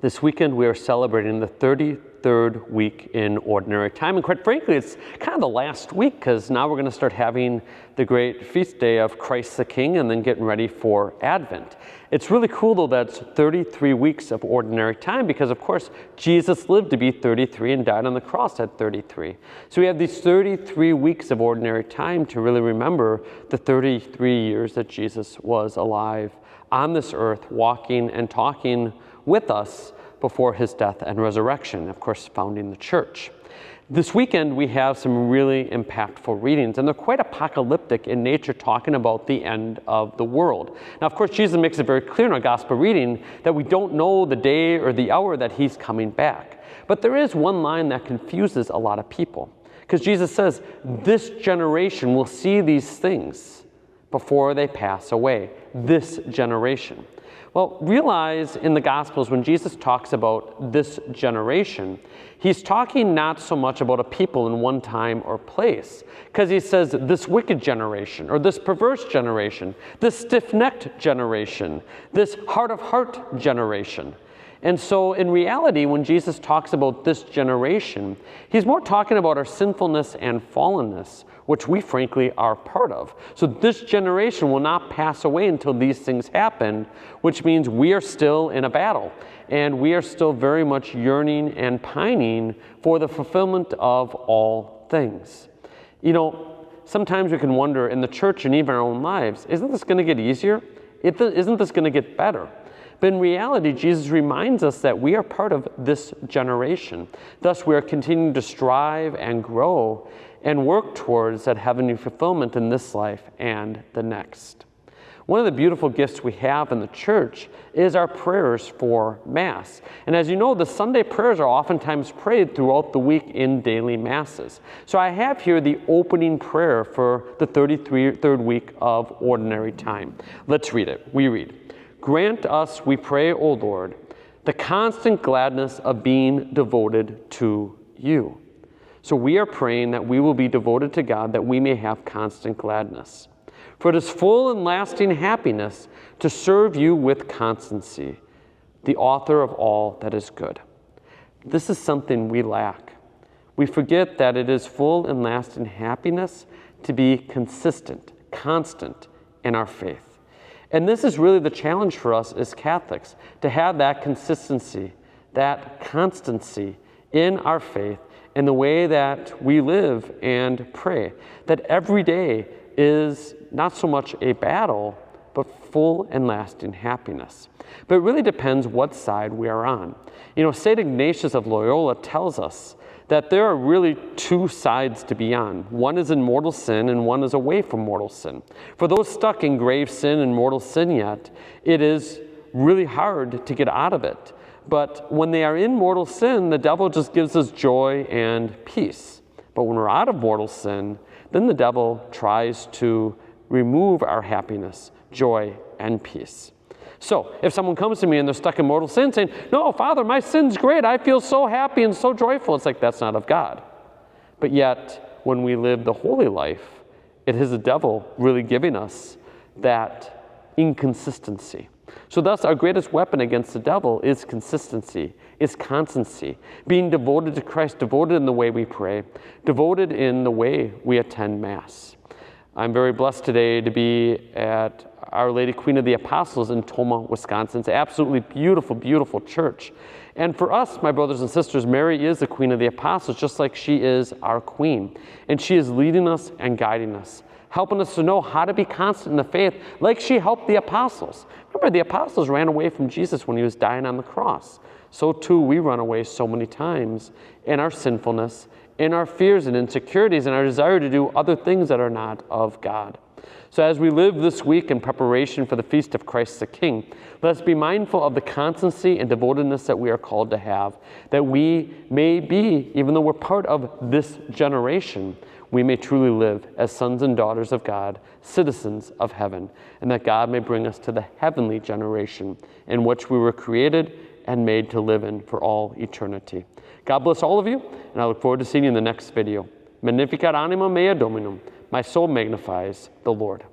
This weekend we are celebrating the 33rd week in Ordinary Time, and quite frankly it's kind of the last week because now we're going to start having the great feast day of Christ the King and then getting ready for Advent. It's really cool though that it's 33 weeks of Ordinary Time because of course Jesus lived to be 33 and died on the cross at 33. So we have these 33 weeks of Ordinary Time to really remember the 33 years that Jesus was alive on this earth, walking and talking with us before his death and resurrection, of course, founding the church. This weekend, we have some really impactful readings, and they're quite apocalyptic in nature, talking about the end of the world. Now, of course, Jesus makes it very clear in our gospel reading that we don't know the day or the hour that he's coming back. But there is one line that confuses a lot of people, because Jesus says, this generation will see these things before they pass away. This generation. Well, realize in the Gospels when Jesus talks about this generation, he's talking not so much about a people in one time or place, because he says this wicked generation, or this perverse generation, this stiff-necked generation, this hard-of-heart generation. And so in reality, when Jesus talks about this generation, he's more talking about our sinfulness and fallenness, which we frankly are part of. So this generation will not pass away until these things happen, which means we are still in a battle, and we are still very much yearning and pining for the fulfillment of all things. You know, sometimes we can wonder in the church and even our own lives, isn't this going to get easier? Isn't this going to get better? But in reality, Jesus reminds us that we are part of this generation. Thus, we are continuing to strive and grow and work towards that heavenly fulfillment in this life and the next. One of the beautiful gifts we have in the church is our prayers for Mass. And as you know, the Sunday prayers are oftentimes prayed throughout the week in daily Masses. So I have here the opening prayer for the 33rd week of Ordinary Time. Let's read it. We read, "Grant us, we pray, O Lord, the constant gladness of being devoted to you." So we are praying that we will be devoted to God, that we may have constant gladness. For it is full and lasting happiness to serve you with constancy, the author of all that is good. This is something we lack. We forget that it is full and lasting happiness to be consistent, constant in our faith. And this is really the challenge for us as Catholics, to have that consistency, that constancy in our faith, in the way that we live and pray, that every day is not so much a battle, but full and lasting happiness. But it really depends what side we are on. You know, St. Ignatius of Loyola tells us that there are really two sides to be on. One is in mortal sin and one is away from mortal sin. For those stuck in grave sin and mortal sin yet, it is really hard to get out of it. But when they are in mortal sin, the devil just gives us joy and peace. But when we're out of mortal sin, then the devil tries to remove our happiness, joy, and peace. So if someone comes to me and they're stuck in mortal sin saying, "No, Father, my sin's great. I feel so happy and so joyful." It's like, that's not of God. But yet, when we live the holy life, it is the devil really giving us that inconsistency. So thus, our greatest weapon against the devil is consistency, is constancy, being devoted to Christ, devoted in the way we pray, devoted in the way we attend Mass. I'm very blessed today to be at Our Lady Queen of the Apostles in Tomah, Wisconsin. It's an absolutely beautiful, beautiful church. And for us, my brothers and sisters, Mary is the Queen of the Apostles, just like she is our Queen. And she is leading us and guiding us, helping us to know how to be constant in the faith, like she helped the apostles. Remember, the apostles ran away from Jesus when he was dying on the cross. So too, we run away so many times in our sinfulness, in our fears and insecurities, and our desire to do other things that are not of God. So as we live this week in preparation for the feast of Christ the King, let us be mindful of the constancy and devotedness that we are called to have, that we may be, even though we're part of this generation, we may truly live as sons and daughters of God, citizens of heaven, and that God may bring us to the heavenly generation in which we were created and made to live in for all eternity. God bless all of you, and I look forward to seeing you in the next video. Magnificat anima mea Dominum. My soul magnifies the Lord.